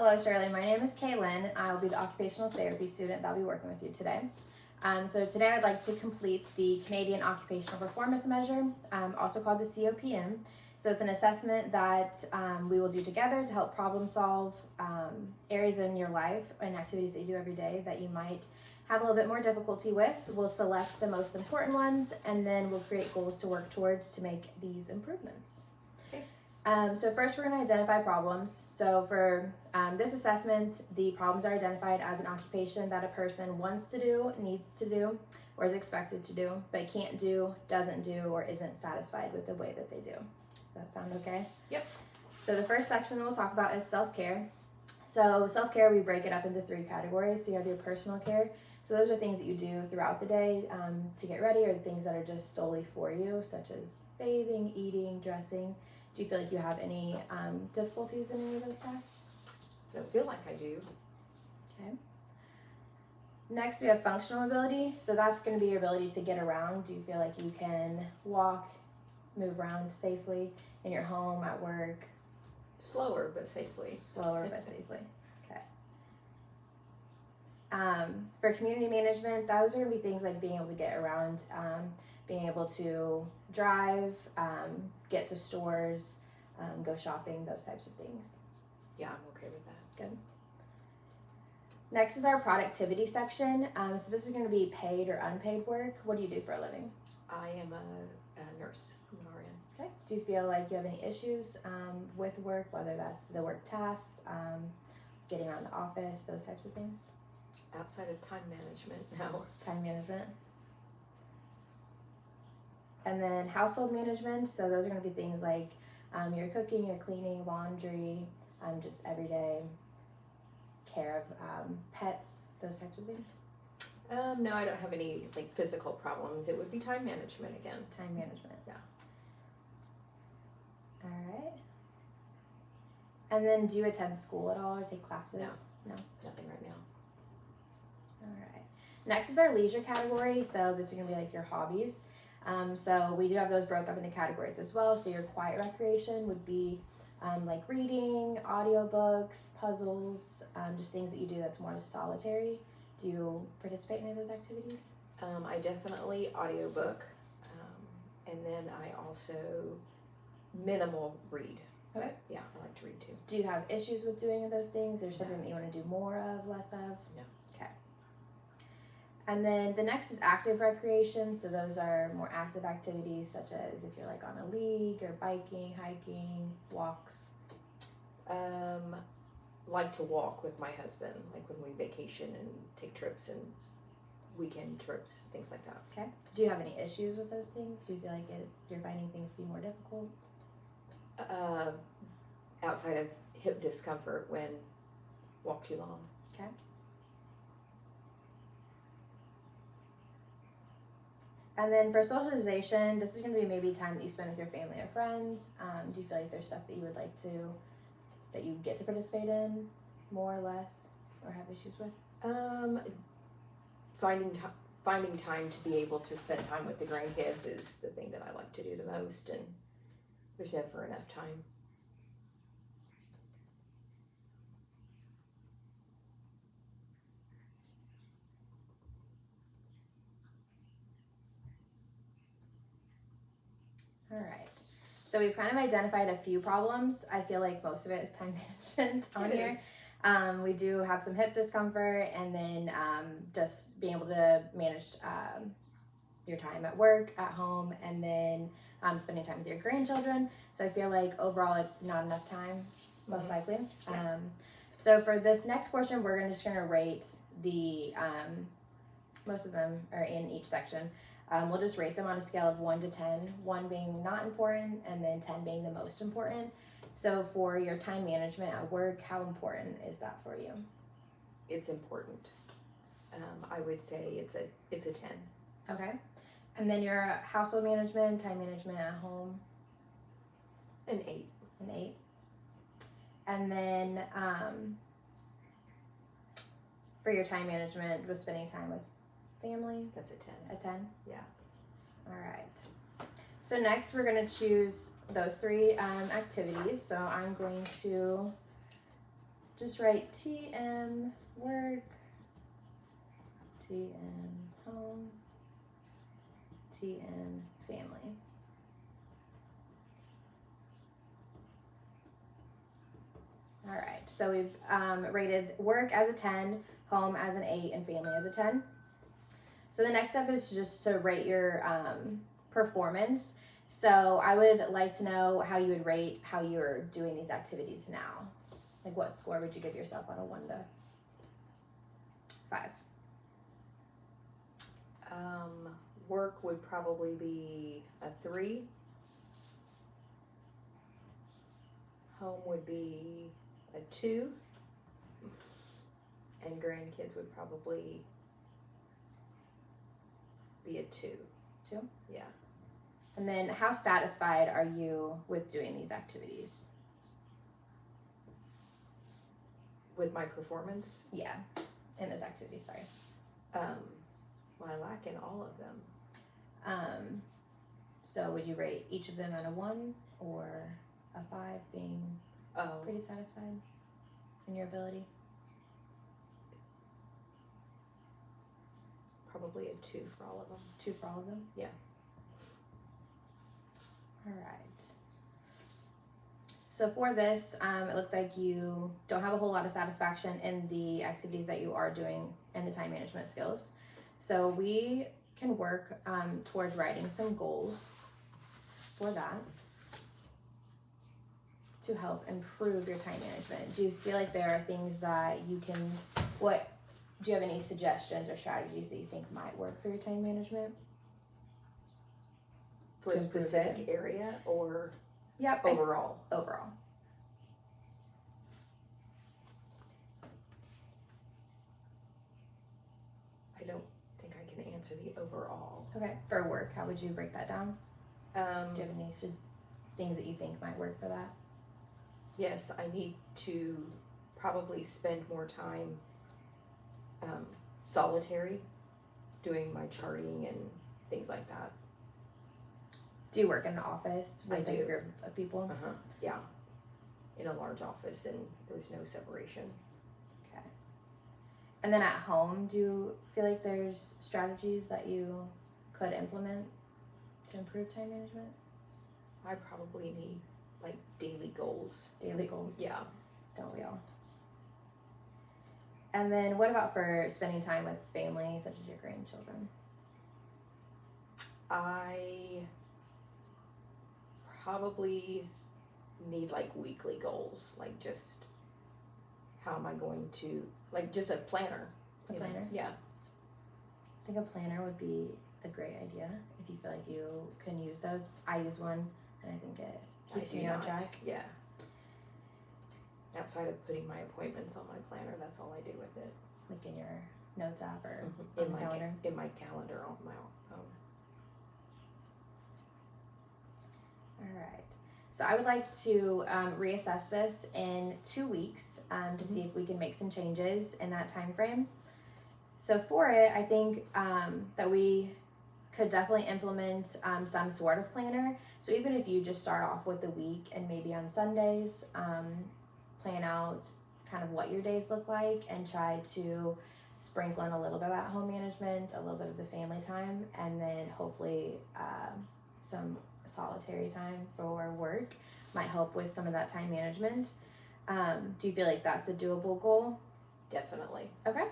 Hello, Shirley. My name is Lynn. I will be the occupational therapy student that will be working with you today. So today I'd like to complete the Canadian Occupational Performance Measure, also called the Copm. So it's an assessment that we will do together to help problem solve areas in your life and activities that you do every day that you might have a little bit more difficulty with. We'll select the most important ones and then we'll create goals to work towards to make these improvements. So first we're going to identify problems. So for this assessment, the problems are identified as an occupation that a person wants to do, needs to do, or is expected to do, but can't do, doesn't do, or isn't satisfied with the way that they do. Does that sound okay? Yep. So the first section that we'll talk about is self-care. So self-care, we break it up into 3 categories. So you have your personal care. So those are things that you do throughout the day to get ready, or things that are just solely for you, such as bathing, eating, dressing. Do you feel like you have any difficulties in any of those tasks? I don't feel like I do. Okay. Next, we have functional ability. So that's going to be your ability to get around. Do you feel like you can walk, move around safely in your home, at work? Slower but safely. Slower but safely. Okay. For community management, those are going to be things like being able to get around, being able to drive, get to stores, go shopping, those types of things. Yeah, I'm okay with that. Good. Next is our productivity section. So this is going to be paid or unpaid work. What do you do for a living? I am a nurse, an RN. Okay. Do you feel like you have any issues with work, whether that's the work tasks, getting around the office, those types of things? Outside of time management, no. Time management. And then household management. So those are going to be things like your cooking, your cleaning, laundry, just everyday care of pets, those types of things. No, I don't have any like physical problems. It would be time management again. Time management. Yeah. All right. And then do you attend school at all or take classes? No. Nothing right now. All right. Next is our leisure category. So this is going to be like your hobbies. So we do have those broke up into categories as well. So your quiet recreation would be like reading, audiobooks, puzzles, just things that you do that's more solitary. Do you participate in any of those activities? I definitely audiobook, and then I also minimal read. Okay. But yeah, I like to read too. Do you have issues with doing those things? Or something that you want to do more of, less of? No. Okay. And then the next is active recreation. So those are more active activities, such as if you're like on a league or biking, hiking, walks. Like to walk with my husband, like when we vacation and take trips and weekend trips, things like that. Okay. Do you have any issues with those things? Do you feel like you're finding things to be more difficult? Outside of hip discomfort when walk too long. Okay. And then for socialization, this is going to be maybe time that you spend with your family or friends. Do you feel like there's stuff that you would like to, that you get to participate in more or less, or have issues with? Finding time to be able to spend time with the grandkids is the thing that I like to do the most, and there's never enough time. All right. So we've kind of identified a few problems. I feel like most of it is time management on here. We do have some hip discomfort, and then just being able to manage your time at work, at home, and then spending time with your grandchildren. So I feel like overall it's not enough time, most likely. Yeah. So for this next portion, we're just going to rate the, most of them are in each section. We'll just rate them on a scale of 1 to 10, 1 being not important, and then 10 being the most important. So for your time management at work, how important is that for you? It's important. I would say it's a 10. Okay. And then your household management, time management at home? An 8. An 8. And then for your time management, was spending time with family? That's a 10. A 10? Yeah. All right. So next we're going to choose those 3 activities. So I'm going to just write TM work, TM home, TM family. All right, so we've rated work as a 10, home as an 8, and family as a 10. So the next step is just to rate your performance. So I would like to know how you would rate how you're doing these activities now. Like, what score would you give yourself on a 1 to 5? Work would probably be a 3. Home would be a 2. And grandkids would probably be a 2. 2? Yeah. And then how satisfied are you with doing these activities? With my performance, Yeah, in those activities, sorry. well, I lack in all of them. So would you rate each of them at a 1 or a 5 being pretty satisfied in your ability? Probably a 2 for all of them. 2 for all of them? Yeah. All right. So for this, it looks like you don't have a whole lot of satisfaction in the activities that you are doing and the time management skills. So we can work towards writing some goals for that to help improve your time management. Do you feel like there are things that you can, do you have any suggestions or strategies that you think might work for your time management? For a specific area or Yep. overall? Overall. I don't think I can answer the overall. Okay. For work, how would you break that down? Do you have any things that you think might work for that? Yes, I need to probably spend more time solitary, doing my charting and things like that. Do you work in an office with I a do. group of people? Yeah. In a large office, and there's no separation. Okay. And then at home, do you feel like there's strategies that you could implement to improve time management? I probably need like daily goals. Daily goals? Yeah. Don't we all? And then what about for spending time with family, such as your grandchildren? I probably need like weekly goals, like just how am I going to, like just a planner. A planner? Yeah. I think a planner would be a great idea if you feel like you can use those. I use one, and I think it keeps me on track. Yeah. Outside of putting my appointments on my planner, that's all I do with it. Like in your notes app or in on my calendar? in my calendar on my phone. All right. So I would like to reassess this in 2 weeks to see if we can make some changes in that time frame. So for it, I think that we could definitely implement some sort of planner. So even if you just start off with the week and maybe on Sundays, plan out kind of what your days look like and try to sprinkle in a little bit of that home management, a little bit of the family time, and then hopefully some solitary time for work might help with some of that time management. Do you feel like that's a doable goal? Definitely. Okay.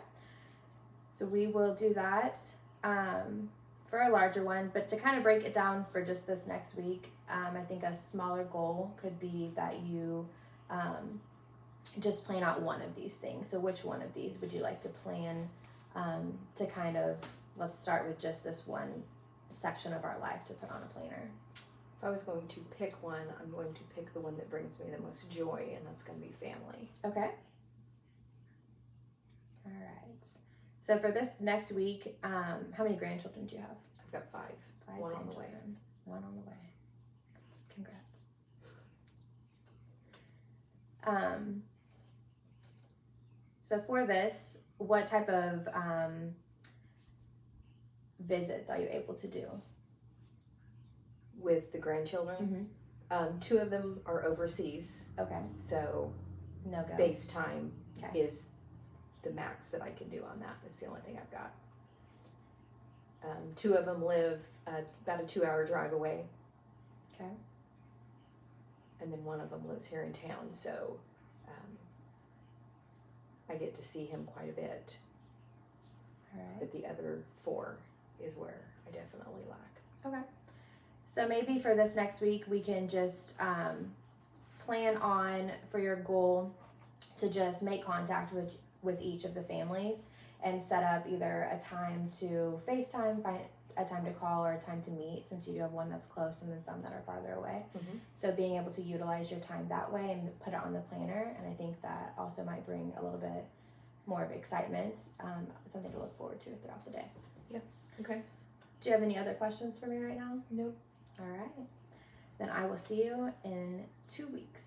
So we will do that for a larger one, but to kind of break it down for just this next week, I think a smaller goal could be that you just plan out one of these things. So which one of these would you like to plan to kind of, let's start with just this one section of our life to put on a planner. If I was going to pick one, I'm going to pick the one that brings me the most joy, and that's going to be family. Okay. All right. So for this next week, how many grandchildren do you have? I've got 5. 5 One on the way. One on the way. Congrats. So for this, what type of visits are you able to do? With the grandchildren, 2 of them are overseas, Okay. so No go. FaceTime Okay. is the max that I can do on that. That's the only thing I've got. 2 of them live about a 2-hour drive away. Okay. And then 1 of them lives here in town, so I get to see him quite a bit. All right. But the other 4 is where I definitely lack. Okay. So maybe for this next week, we can just plan on for your goal to just make contact with each of the families and set up either a time to FaceTime, find a time to call, or a time to meet, since you do have one that's close and then some that are farther away. Mm-hmm. So being able to utilize your time that way and put it on the planner, and I think that also might bring a little bit more of excitement, something to look forward to throughout the day. Yep. Okay. Do you have any other questions for me right now? Nope. All right. Then I will see you in 2 weeks.